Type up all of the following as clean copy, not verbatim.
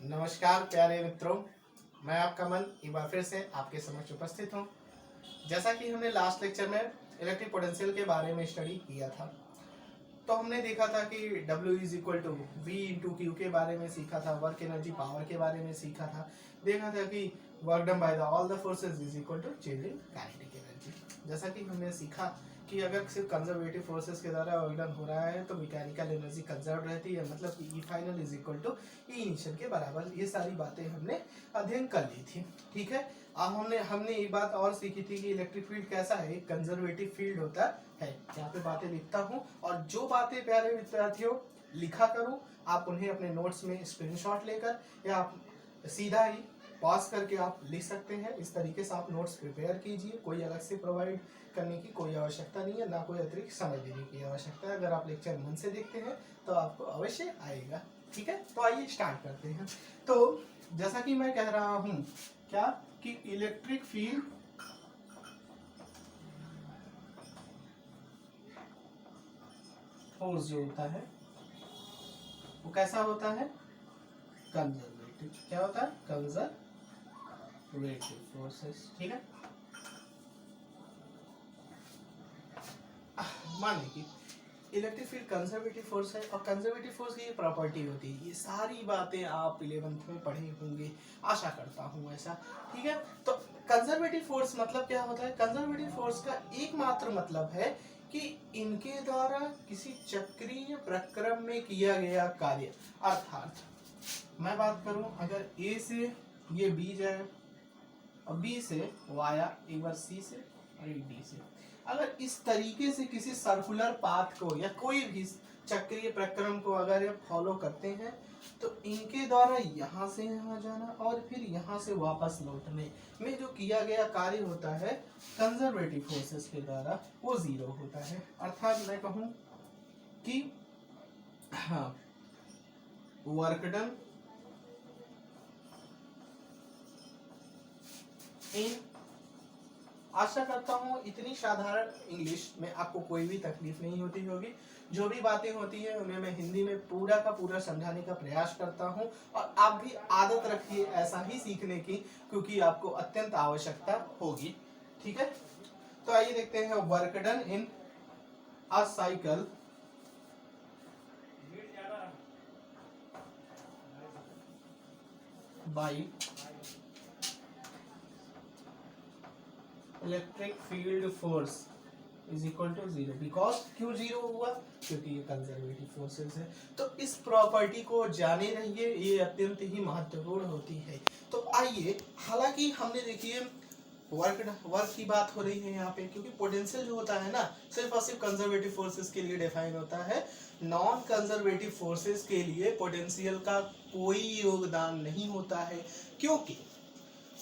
नमस्कार प्यारे मित्रों, मैं आपका मन एक बार फिर से आपके समक्ष उपस्थित हूँ। जैसा कि हमने लास्ट लेक्चर में इलेक्ट्रिक पोटेंशियल के बारे में स्टडी किया था, तो हमने देखा था कि W is equal to V into Q के बारे में सीखा था, वर्क एनर्जी पावर के बारे में सीखा था। देखा था कि work done by the all the forces is equal to change in kinetic energy. जैसा कि हमने सीखा कि अगर सिर्फ कंजर्वेटिव फोर्सेस के द्वारा वर्क डन हो रहा है तो मैकेनिकल एनर्जी कंजर्व रहती है, मतलब कि E final is equal to E initial के बराबर। ये सारी बातें हमने अध्ययन कर ली थी, ठीक है। अब हमने एक बात और सीखी थी कि इलेक्ट्रिक फील्ड कैसा है, एक कंजर्वेटिव फील्ड होता है। यहाँ पे बातें लिखता हूँ और जो बातें प्यारे विद्यार्थियों लिखा करूँ, आप उन्हें अपने नोट्स में स्क्रीनशॉट लेकर या आप सीधा ही पॉज करके आप लिख सकते हैं। इस तरीके से आप नोट्स प्रिपेयर कीजिए, कोई अलग से प्रोवाइड करने की कोई आवश्यकता नहीं है, ना कोई अतिरिक्त समय देने की आवश्यकता है। अगर आप लेक्चर मन से देखते हैं तो आपको अवश्य आएगा, ठीक है। तो आइए स्टार्ट करते हैं। तो जैसा कि मैं कह रहा हूँ क्या कि इलेक्ट्रिक फील्ड फोर्स जो होता है वो कैसा होता है, कंजर्वेटिव। क्या होता है, कंजर्वेटिव फोर्सेस, ठीक है। मान लीजिए इलेक्ट्रिक फील्ड कंजर्वेटिव फोर्स है और कंजर्वेटिव फोर्स की ये प्रॉपर्टी होती है। ये सारी बातें आप 11th में पढ़े होंगे, आशा करता हूँ ऐसा, ठीक है। तो कंजर्वेटिव फोर्स मतलब क्या होता है, कंजर्वेटिव फोर्स का एकमात्र मतलब है कि इनके द्वारा किसी चक्रीय प्रक्रम में किया गया कार्य। अर्थात मैं बात करूं, अगर ए से ये बी जाए और बी से वाया, एक बार सी से और एक डी से, अगर इस तरीके से किसी सर्कुलर पाथ को या कोई भी चक्रीय प्रक्रम को अगर ये फॉलो करते हैं तो इनके द्वारा यहाँ से यहाँ जाना और फिर यहाँ से वापस लौटने में जो किया गया कार्य होता है कंजर्वेटिव फोर्सेस के द्वारा, वो जीरो होता है। अर्थात मैं कहूँ कि हाँ, वर्क डन इन, आशा करता हूँ इतनी साधारण इंग्लिश में आपको कोई भी तकलीफ नहीं होती होगी। जो भी बातें होती है उन्हें मैं हिंदी में पूरा का पूरा समझाने का प्रयास करता हूँ और आप भी आदत रखिए ऐसा ही सीखने की, क्योंकि आपको अत्यंत आवश्यकता होगी, ठीक है। तो आइए देखते हैं work done in a cycle by electric field force is equal to zero. Because क्यों जीरो हुआ, क्योंकि ये कंजर्वेटिव फोर्सेस है। तो इस प्रॉपर्टी को जाने रहिए, ये अत्यंत ही महत्वपूर्ण होती है। तो आइए, हालांकि हमने देखिए वर्क की बात हो रही है यहाँ पे, क्योंकि पोटेंशियल जो होता है ना सिर्फ और सिर्फ कंजर्वेटिव फोर्सेस के लिए डिफाइन होता है। नॉन कंजर्वेटिव फोर्सेस के लिए पोटेंशियल का कोई योगदान नहीं होता है, क्योंकि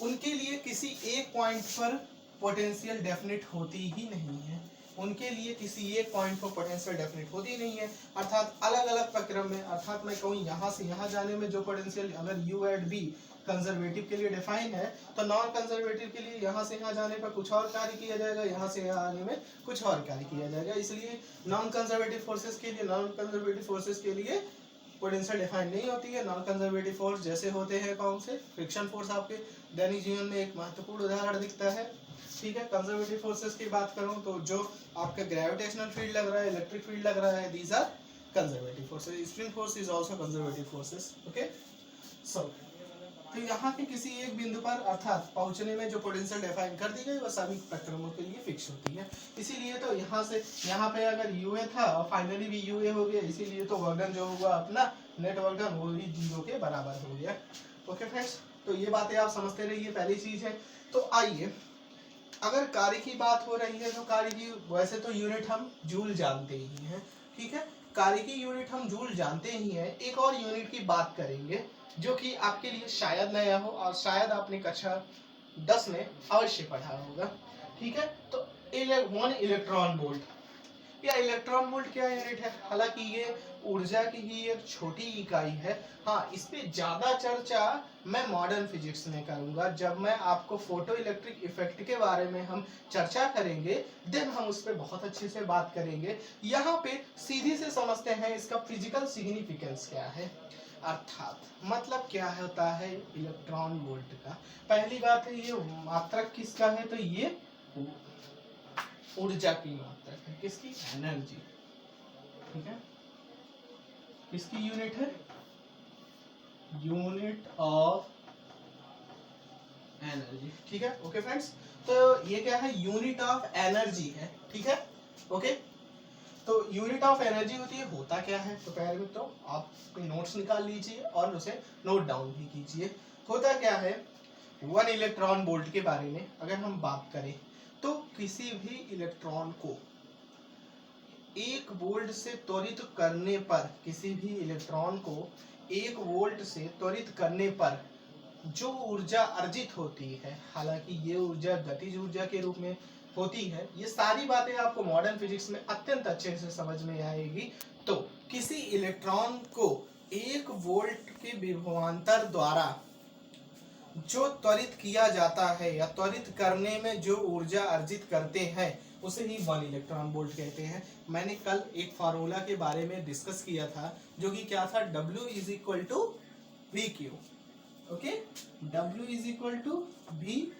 उनके लिए किसी एक पॉइंट पर पोटेंशियल डेफिनेट होती ही नहीं है। उनके लिए किसी एक पॉइंट पर पोटेंशियल डेफिनेट होती नहीं है। अर्थात अलग अलग प्रक्रम में, अर्थात मैं कहूँ यहाँ से यहाँ जाने में जो पोटेंशियल अगर यू एट बी कंजर्वेटिव के लिए डिफाइन है, तो नॉन कंजर्वेटिव के लिए यहाँ से यहाँ जाने पर कुछ और कार्य किया जाएगा, यहाँ से यहाँ आने में कुछ और कार्य किया जाएगा। इसलिए नॉन कंजर्वेटिव फोर्सेस के लिए पोटेंशियल डिफाइन नहीं होती है। नॉन कंजर्वेटिव फोर्स जैसे होते हैं कौन से, फ्रिक्शन फोर्स आपके दैनिक जीवन में एक महत्वपूर्ण उदाहरण दिखता है, ठीक है। कंजर्वेटिव फोर्सेस की बात करूं तो जो आपका ग्रेविटेशनल फील्ड लग रहा है, इलेक्ट्रिक फील्ड लग रहा है, these are conservative forces. Spring force is also conservative forces, okay. So तो यहाँ के किसी एक बिंदु पर अर्थात पहुंचने में जो पोटेंशियल डिफाइन कर दी गई वह सभी प्रक्रमों के लिए फिक्स होती है। इसीलिए तो यहाँ से यहाँ पे अगर यूए था और फाइनली भी यूए हो गया, इसीलिए तो वर्क डन जो हुआ अपना नेट वर्क डन वो भी जीरो के बराबर हो गया, ओके फ्रेंड्स। तो ये बातें आप समझते रहिए, पहली चीज है। तो आइए, अगर कार्य की बात हो रही है तो कार्य की वैसे तो यूनिट हम जूल जानते ही हैं, ठीक है। कार्य की यूनिट हम जूल जानते ही हैं। एक और यूनिट की बात करेंगे जो कि आपके लिए शायद नया हो और शायद आपने कक्षा 10 में अवश्य पढ़ा होगा, ठीक है। तो 1 इलेक्ट्रॉन वोल्ट या इलेक्ट्रॉन वोल्ट क्या यूनिट है, हालांकि ये ऊर्जा की ही एक छोटी इकाई है। हाँ, इस पे ज्यादा चर्चा मैं मॉडर्न फिजिक्स में करूंगा। जब मैं आपको फोटो इलेक्ट्रिक इफेक्ट के बारे में हम चर्चा करेंगे, देन हम उस पर बहुत अच्छे से बात करेंगे। यहाँ पे सीधी से समझते हैं इसका फिजिकल सिग्निफिकेंस क्या है। अर्थात मतलब क्या होता है इलेक्ट्रॉन वोल्ट का। पहली बात है ये मात्रक किसका है, तो ये ऊर्जा की मात्रक है, किसकी, एनर्जी, ठीक है, किसकी यूनिट है, यूनिट ऑफ एनर्जी, ठीक है। ओके फ्रेंड्स, तो ये क्या है, यूनिट ऑफ एनर्जी है, ठीक है। ओके, तो यूनिट ऑफ एनर्जी होती है, होता क्या है, तो पहले तो आप नोट्स निकाल लीजिए और उसे नोट डाउन भी कीजिए। होता क्या है, 1 इलेक्ट्रॉन वोल्ट के बारे में अगर हम बात करें तो किसी भी इलेक्ट्रॉन को 1 वोल्ट से त्वरित करने पर, किसी भी इलेक्ट्रॉन को 1 वोल्ट से त्वरित करने पर जो ऊर्जा अर्जित होती है, हालांकि ये ऊर्जा गतिज ऊर्जा के रूप में होती है, ये सारी बातें आपको मॉडर्न फिजिक्स में अत्यंत अच्छे से समझ में आएगी। तो किसी इलेक्ट्रॉन को 1 वोल्ट के विभवांतर द्वारा जो त्वरित किया जाता है या त्वरित करने में जो ऊर्जा अर्जित करते हैं उसे ही 1 इलेक्ट्रॉन वोल्ट कहते हैं। मैंने कल एक फार्मूला के बारे में डिस्कस किया था जो कि क्या था, W is equal to V Q. Okay, W is equal to V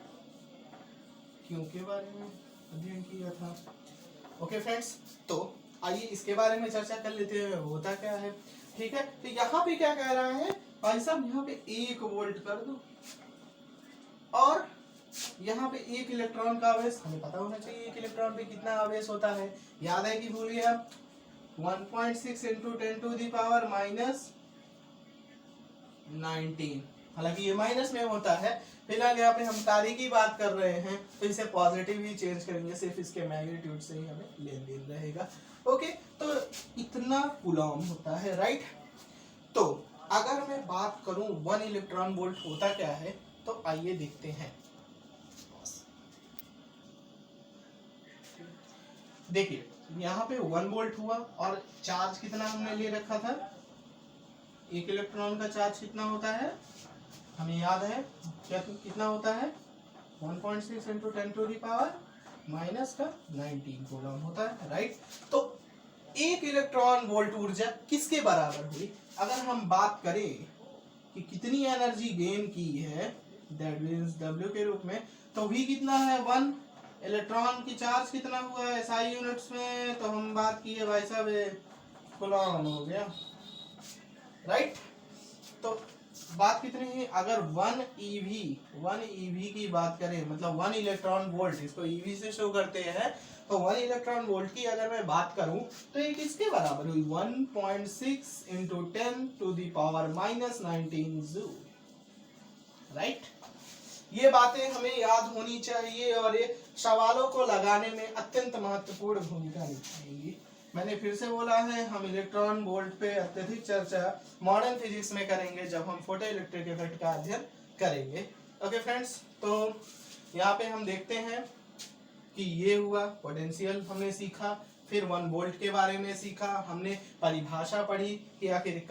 Q के बारे में अध्ययन किया था। ओके फ्रेंड्स, तो आइए इसके बारे में चर्चा कर लेते हैं, होता क्या है, ठीक है। तो यहाँ पे क्या कह रहा है भाई साहब, यहाँ पे 1 वोल्ट कर दो और यहाँ पे 1 इलेक्ट्रॉन का आवेश, हमें पता होना चाहिए 1 इलेक्ट्रॉन पे कितना आवेश होता है, याद है कि भूल गया, 1.6 इंटू 10 टू दी पावर -19। हालांकि ये माइनस में होता है, फिलहाल यहाँ पे हम तारी की बात कर रहे हैं तो इसे पॉजिटिव ही चेंज करेंगे, सिर्फ इसके मैग्नीट्यूड से ही हमें लेन देन रहेगा। ओके, तो इतना कूलॉम होता है, राइट। तो अगर मैं बात करूं 1 इलेक्ट्रॉन वोल्ट होता क्या है, तो आइए देखते हैं। देखिए यहाँ पे 1 वोल्ट हुआ और चार्ज कितना हमने ले रखा था, 1 इलेक्ट्रॉन का चार्ज कितना होता है, हमें याद है क्या, कितना होता है, 1.6 into 10 to the power -19 coulomb होता है, राइट। तो 1 इलेक्ट्रॉन वोल्ट ऊर्जा किसके बराबर हुई, अगर हम बात करें कि कितनी एनर्जी गेन की है, दैट मींस W के रूप में, तो V कितना है 1, इलेक्ट्रॉन की चार्ज कितना हुआ है SI यूनिट्स में, तो हम बात की है भाई साहब कूलॉम हो गया, राइट। तो बात कितनी है, अगर 1 EV की बात करें, मतलब 1 इलेक्ट्रॉन वोल्ट, इसको EV से शो करते हैं, तो 1 इलेक्ट्रॉन वोल्ट की अगर मैं बात करूं तो ये किसके बराबर हुई, 1.6 into 10 to the power -19 joule, right. ये बातें हमें याद होनी चाहिए और ये सवालों को लगाने में अत्यंत महत्वपूर्ण भूमिका निभाएंगी। मैंने फिर से बोला है, हम इलेक्ट्रॉन वोल्ट पे अत्यधिक चर्चा मॉडर्न फिजिक्स में करेंगे जब हम फोटो इलेक्ट्रिक इफेक्ट का अध्ययन करेंगे। ओके फ्रेंड्स, तो यहाँ पे हम देखते हैं कि ये हुआ पोटेंशियल हमने सीखा, फिर 1 वोल्ट के बारे में सीखा, हमने परिभाषा पढ़ी कि आखिर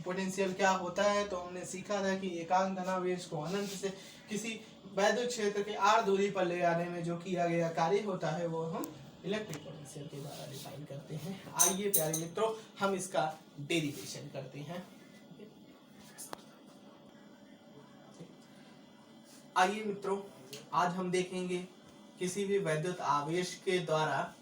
पोटेंशियल क्या होता है, तो हमने सीखा था कि एकांक धनावेश को अनंत से किसी वैद्युत क्षेत्र के r दूरी पर ले आने में जो किया गया कार्य होता है वो हम इलेक्ट्रिक पोटेंशियल के द्वारा डिफाइन करते हैं। आइए प्यारे मित्रों, हम इसका डेरिवेशन करते हैं। आइए मित्रों, आज हम देखेंगे किसी भी वैद्युत आवेश के द्वारा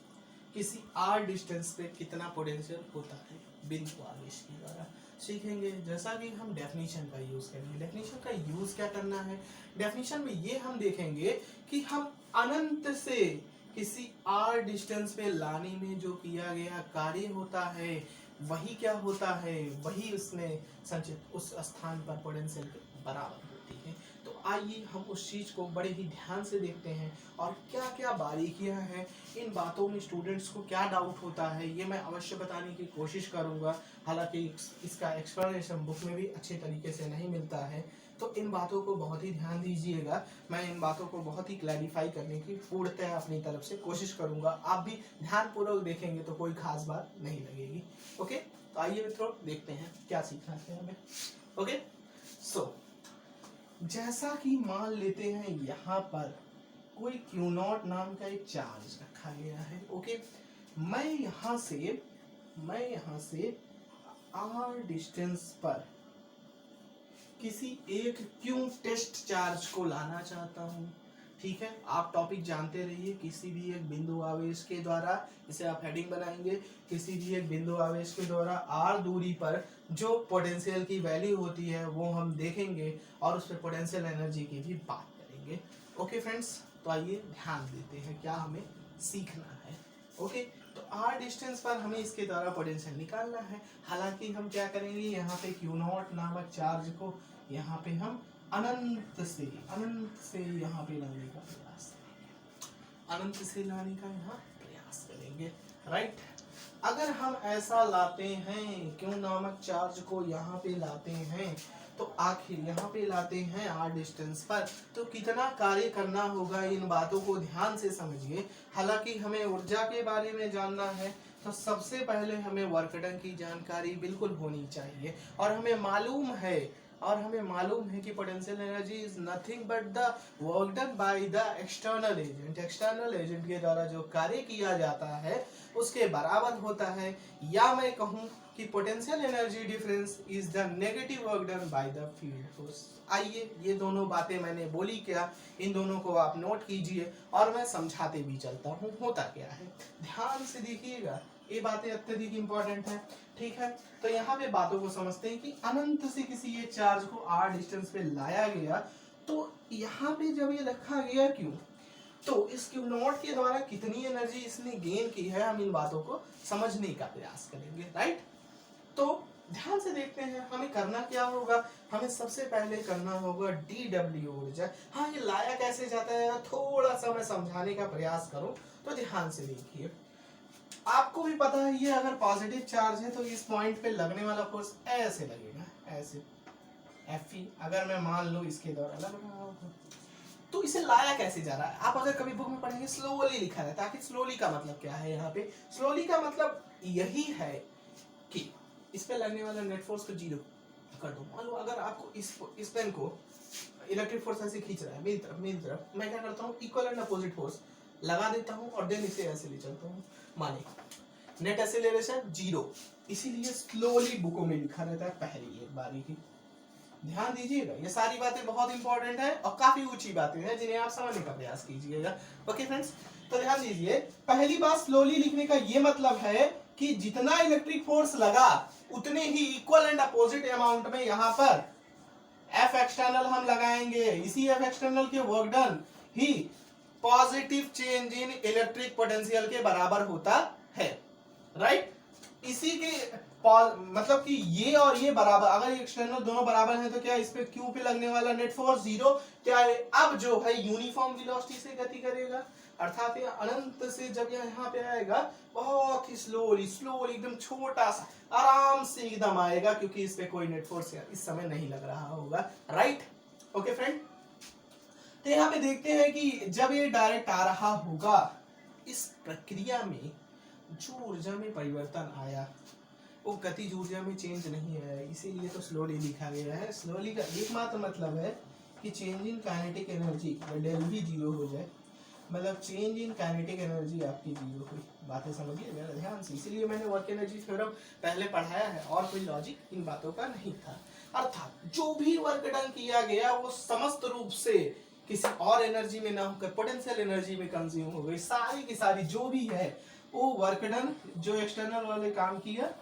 किसी r डिस्टेंस पे कितना पोटेंशियल होता है, बिंदु आवेश के द्वारा सीखेंगे। जैसा कि हम डेफिनेशन का यूज करेंगे, डेफिनेशन का यूज क्या करना है, डेफिनेशन में ये हम देखेंगे कि हम अनंत से किसी r डिस्टेंस पे लाने में जो किया गया कार्य होता है वही क्या होता है, वही उसमें संचित उस स्थान पर पोटेंशियल के बराबर होती है। तो आइए हम उस चीज को बड़े ही ध्यान से देखते हैं और क्या क्या बारीकियां हैं, इन बातों में स्टूडेंट्स को क्या डाउट होता है ये मैं अवश्य बताने की कोशिश करूंगा। हालांकि इसका एक्सप्लेनेशन बुक में भी अच्छे तरीके से नहीं मिलता है, तो इन बातों को बहुत ही ध्यान दीजिएगा। मैं इन बातों को बहुत ही क्लैरिफाई करने की पूर्णतः अपनी तरफ से कोशिश करूंगा। आप भी ध्यानपूर्वक देखेंगे तो कोई खास बात नहीं लगेगी। ओके, तो आइए मित्रों देखते हैं क्या सीखना है हमें। ओके, सो जैसा कि मान लेते हैं यहाँ पर कोई Q0 नाम का एक चार्ज रखा गया है। ओके, मैं यहाँ से r डिस्टेंस पर किसी एक क्यों टेस्ट चार्ज को लाना चाहता हूँ, ठीक है। आप टॉपिक जानते रहिए, किसी भी एक बिंदु आवेश के द्वारा, इसे आप हेडिंग बनाएंगे, किसी भी एक बिंदु आवेश के द्वारा r दूरी पर जो पोटेंशियल की वैल्यू होती है वो हम देखेंगे और उस पर पोटेंशियल एनर्जी की भी बात करेंगे। ओके फ्रेंड्स, तो आइए ध्यान देते हैं क्या हमें सीखना है। ओके, तो r डिस्टेंस पर हमें इसके द्वारा पोटेंशियल निकालना है। हालांकि हम क्या करेंगे, यहाँ पे Q0 नामक चार्ज को यहाँ पे हम अनंत से यहाँ पे लाने का प्रयास करेंगे, अनंत से लाने का यहाँ प्रयास करेंगे, राइट। अगर हम ऐसा लाते हैं, क्यों नामक चार्ज को यहाँ पे लाते हैं, तो आखिर यहाँ पे लाते हैं r डिस्टेंस पर, तो कितना कार्य करना होगा, इन बातों को ध्यान से समझिए। हालांकि हमें ऊर्जा के बारे में जानना है, तो सबसे पहले हमें वर्क डन की जानकारी बिल्कुल होनी चाहिए। और हमें मालूम है कि potential energy is nothing but the work done by the external agent. External agent के द्वारा जो कार्य किया जाता है उसके बराबर होता है, या मैं कहूँ कि potential energy difference is the negative work done by the field force. आइए, ये दोनों बातें मैंने बोली क्या, इन दोनों को आप नोट कीजिए और मैं समझाते भी चलता हूँ होता क्या है। ध्यान से देखिएगा, ये बातें अत्यधिक इंपॉर्टेंट है, ठीक है। तो यहाँ पे बातों को समझते हैं कि अनंत से किसी ये चार्ज को r डिस्टेंस पे लाया गया, तो यहाँ पे जब ये रखा गया क्यों, तो इस Q0 के द्वारा कितनी एनर्जी इसने गेन की है, हम इन बातों को समझने का प्रयास करेंगे, राइट। तो ध्यान से देखते हैं हमें करना क्या होगा। हमें सबसे पहले करना होगा dw ऊर्जा। हाँ, ये लाया कैसे जाता है थोड़ा सा मैं समझाने का प्रयास करूं, तो ध्यान से देखिए। आपको भी पता है, ये अगर पॉजिटिव चार्ज है तो इस पॉइंट पे लगने वाला फोर्स ऐसे लगेगा, ऐसे Fe। अगर मैं मान लो इसके द्वारा लग रहा होगा, तो इसे लाया कैसे जा रहा है। आप अगर कभी बुक में पढ़ेंगे स्लोली लिखा है, ताकि स्लोली का मतलब क्या है, यहाँ पे स्लोली का मतलब यही है कि इस पे लगने वाला नेट फोर्स को 0 कर दो। मान लो अगर आपको इस पेन को इलेक्ट्रिक फोर्स ऐसे खींच रहा है मेरी तरफ, मैं क्या करता हूँ, इक्वल एंड अपोजिट फोर्स लगा देता हूँ और देन इसे ऐसे ले चलता हूँ। माने नेट एक्सेलरेशन 0, इसीलिए स्लोली बुकों में लिखा रहता है पहली एक बारी की। ध्यान दीजिएगा, ये सारी बातें बहुत इंपॉर्टेंट है और काफी ऊंची बातें हैं जिन्हें आप समझने का प्रयास कीजिएगा। ओके फ्रेंड्स, तो ध्यान दीजिए, पहली बात स्लोली लिखने का ये मतलब है कि जितना इलेक्ट्रिक फोर्स लगा उतने ही इक्वल एंड अपोजिट अमाउंट में यहाँ पर F एक्सटर्नल हम लगाएंगे। इसी F एक्सटर्नल के work done he positive change in electric potential के बराबर होता है, राइट। इसी के मतलब कि ये और ये बराबर, अगर एक्सटर्नल दोनों बराबर हैं तो क्या इस पे क्यू पे लगने वाला नेट फोर्स 0, क्या है अब जो है यूनिफॉर्म वेलोसिटी से गति करेगा, अर्थात ये अनंत से जब यहाँ पे आएगा बहुत ही स्लोली एकदम छोटा सा आराम से एकदम आएगा, क्योंकि इस पे कोई नेट फोर्स इस समय नहीं लग रहा होगा, राइट। ओके फ्रेंड, तो यहाँ पे देखते हैं कि जब ये डायरेक्ट आ रहा होगा, इस प्रक्रिया में जो ऊर्जा में परिवर्तन आया वो गतिज ऊर्जा में चेंज नहीं है, इसीलिए तो स्लोली लिखा गया है। स्लोली का एकमात्र मतलब है कि change in kinetic energy del भी 0 हो जाए, मतलब चेंज इन काइनेटिक एनर्जी आपकी 0 हुई। बातें समझिए मेरा ध्यान से, इसीलिए मैंने वर्क एनर्जी थ्योरम पहले पढ़ाया है और कोई लॉजिक इन बातों का नहीं था। अर्थात जो भी वर्क डन किया गया वो समस्त रूप से किसी और एनर्जी में ना होकर पोटेंशियल एनर्जी में कंज्यूम हो गई। सारी की सारी जो भी है वो वर्क डन जो एक्सटर्नल वाले काम किया,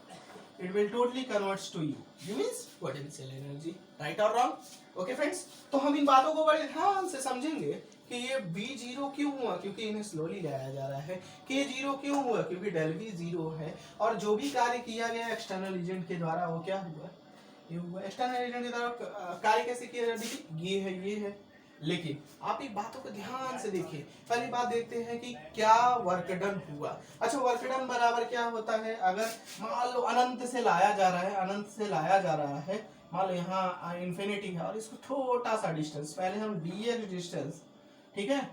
it will totally converts to you means potential energy, right or wrong? Okay friends, तो हम इन बातों को बड़े ध्यान से समझेंगे कि ये B0 क्यों हुआ, क्योंकि इन्हें स्लोली लाया जा रहा है। K0 क्यों हुआ, क्योंकि डेल V 0 है, और जो भी कार्य किया गया एक्सटर्नल एजेंट के द्वारा वो क्या हुआ, ये हुआ। एक्सटर्नल एजेंट के द्वारा कार्य कैसे किया जाता है, ये है। लेकिन आप इन बातों को ध्यान से देखिए। पहली बात देखते हैं कि क्या वर्क डन हुआ। अच्छा, वर्क डन बराबर क्या होता है, अगर मान लो अनंत से लाया जा रहा है, मान लो यहाँ इन्फिनिटी है और इसको छोटा सा डिस्टेंस, पहले हम dx डिस्टेंस, ठीक है,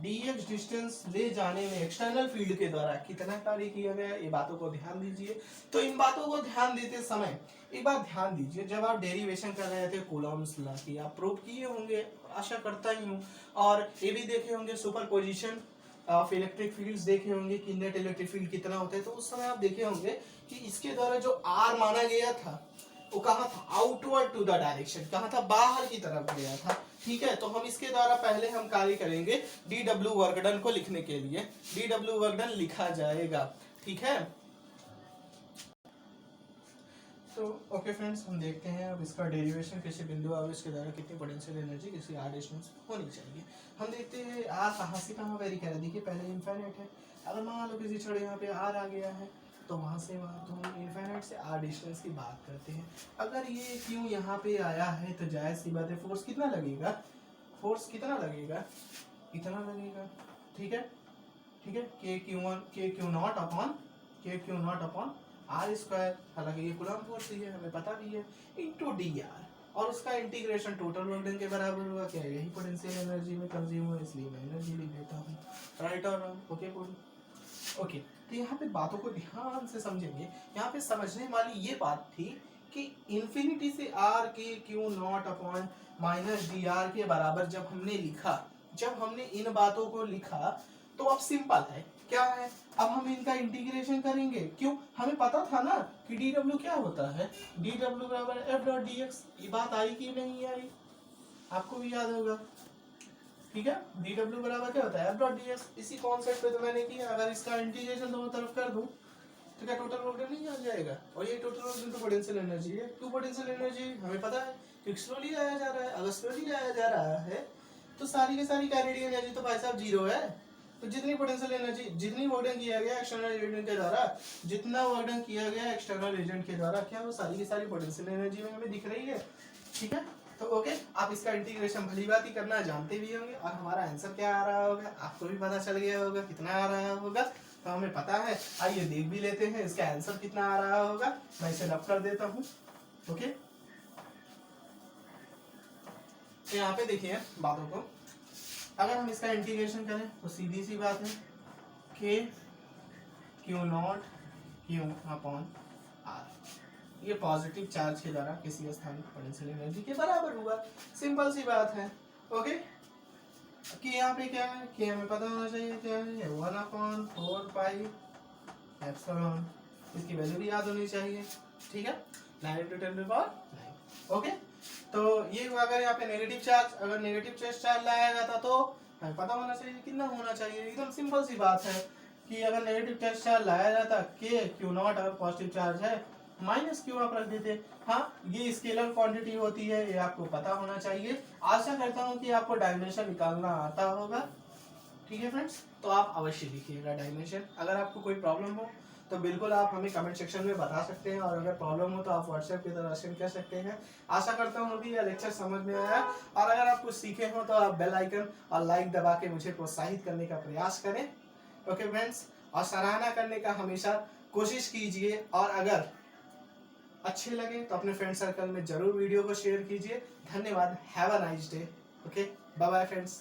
dx डिस्टेंस ले जाने में एक्सटर्नल फील्ड के द्वारा कितना कार्य किया गया, ये बातों को ध्यान दीजिए। तो इन बातों को ध्यान देते समय एक बात ध्यान दीजिए, जब आप डेरिवेशन कर रहे थे कूलॉम्स लॉ की, आप प्रूव किए होंगे, आशा करता ही हूँ, और ये भी देखे होंगे सुपरपोजिशन ऑफ इलेक्ट्रिक फील्ड्स देखे होंगे कि नेट इलेक्ट्रिक फील्ड कितना होता है। तो उस समय आप देखे होंगे कि इसके द्वारा जो R माना गया था वो कहाँ था, आउटवर्ड टू द डायरेक्शन, कहाँ था, बाहर की तरफ गया था। ठीक है, तो हम इसके द्वारा पहले हम कार्य करेंगे डी डब्ल्यू वर्क डन को लिखने के लिए। डी डब्ल्यू वर्क डन लिखा जाएगा। ठीक है, तो ओके फ्रेंड्स, हम देखते हैं अब इसका डेरिवेशन किसी बिंदु आवेश के द्वारा कितनी पोटेंशियल एनर्जी किसी आर डिस्टेंस होनी चाहिए। हम देखते हैं आर कहाँ से कहाँ वेरी कर, देखिए पहले इनफाइनाइट है, अगर मान लो किसी क्षण यहाँ पे आर आ गया है तो वहाँ से वहाँ तो हम इनफाइनाइट से आर डिस्टेंस की बात करते हैं। अगर ये क्यों यहाँ पे आया है तो जायज़ सी बात है, फोर्स कितना लगेगा, फोर्स कितना लगेगा, इतना लगेगा। ठीक है, ठीक है, K Q naught upon R square, हालांकि ये कूलम्ब फोर्स ही है, हमें पता भी है, इनटू डी आर, और उसका इंटीग्रेशन टोटल वर्क डन के बराबर हुआ। क्या यही पोटेंशियल एनर्जी में कंज्यूम हुआ, इसलिए मैं एनर्जी लिख देता हूँ। राइट और रॉन्ग, ओके बोल, ओके। तो यहाँ पे बातों को ध्यान से समझेंगे। यहाँ पे समझने वाली ये बात थी कि इन्फिनिटी से आर के Q naught upon minus D R के बराबर जब हमने लिखा, जब हमने इन बातों को लिखा तो अब सिंपल है, क्या है, अब हम इनका इंटीग्रेशन करेंगे। क्यों, हमें पता था ना कि डी डब्ल्यू क्या होता है, डी डब्ल्यू बराबर एफ डॉट डी एक्स। ये बात आई कि नहीं आई, आपको भी याद होगा। ठीक है, डी डब्ल्यू बराबर क्या होता है, एफ डॉट डी एक्स। इसी कॉन्सेप्ट पे तो मैंने किया, अगर इसका इंटीग्रेशन दोनों तरफ कर दूं तो क्या टोटल वर्क डन नहीं आ जाएगा, और ये टोटल वर्क डन तो पोटेंशियल एनर्जी है। क्यों पोटेंशियल एनर्जी, हमें पता है क्योंकि स्लोली लाया जा रहा है। अगर स्लोली लाया जा रहा है तो सारी की सारी कैरेडी एनर्जी तो भाई साहब जीरो है। तो जितनी पोटेंशियल एनर्जी, जितनी वर्क डन किया गया एक्सटर्नल एजेंट के द्वारा, जितना वर्क डन किया गया एक्सटर्नल एजेंट के द्वारा, क्या वो सारी की सारी पोटेंशियल एनर्जी में हमें दिख रही है। ठीक है, तो ओके, आप इसका इंटीग्रेशन भली बात ही करना जानते भी होंगे, और हमारा आंसर क्या आ रहा होगा आपको भी पता चल गया होगा, कितना आ रहा होगा तो हमें पता है। आइए देख भी लेते हैं इसका आंसर कितना आ रहा होगा। मैं इसे रब कर देता हूँ। ओके, तो यहाँ पे देखिए बातों को, अगर हम इसका इंटीग्रेशन करें तो सीधी सी बात है K Q naught Q upon R, ये पॉजिटिव चार्ज के द्वारा किसी स्थान की पोटेंशियल एनर्जी के बराबर हुआ। सिंपल सी बात है। ओके, कि यहाँ पे क्या है, कि हमें पता होना चाहिए क्या है, 1/4 एप्सिलॉन, इसकी वैल्यू भी याद होनी चाहिए। ठीक है, 9 × 10⁹ ओके। तो ये हुआ, अगर यहाँ पे नेगेटिव चार्ज, अगर नेगेटिव चार्ज लाया जाता तो हमें पता होना चाहिए कितना होना चाहिए। एकदम सिंपल सी बात है कि अगर नेगेटिव चार्ज लाया जाता के क्यू नॉट, अगर पॉजिटिव चार्ज है माइनस क्यू आप रख देते। हाँ, ये स्केलर क्वांटिटी होती है, ये आपको पता होना चाहिए। आशा करता हूँ कि आपको डायमेंशन निकालना आता होगा। ठीक है फ्रेंड्स, तो आप अवश्य लिखिएगा डायमेंशन। अगर आपको कोई प्रॉब्लम हो तो बिल्कुल आप हमें कमेंट सेक्शन में बता सकते हैं, और अगर प्रॉब्लम हो तो आप व्हाट्सएप के द्वारा सेंड कर सकते हैं। आशा करता हूँ कि यह लेक्चर समझ में आया, और अगर आप कुछ सीखे हो तो आप बेल आइकन और लाइक दबा के मुझे प्रोत्साहित करने का प्रयास करें। ओके फ्रेंड्स, और सराहना करने का हमेशा कोशिश कीजिए, और अगर अच्छे लगे तो अपने फ्रेंड सर्कल में जरूर वीडियो को शेयर कीजिए। धन्यवाद, have a nice day. Okay, bye bye friends.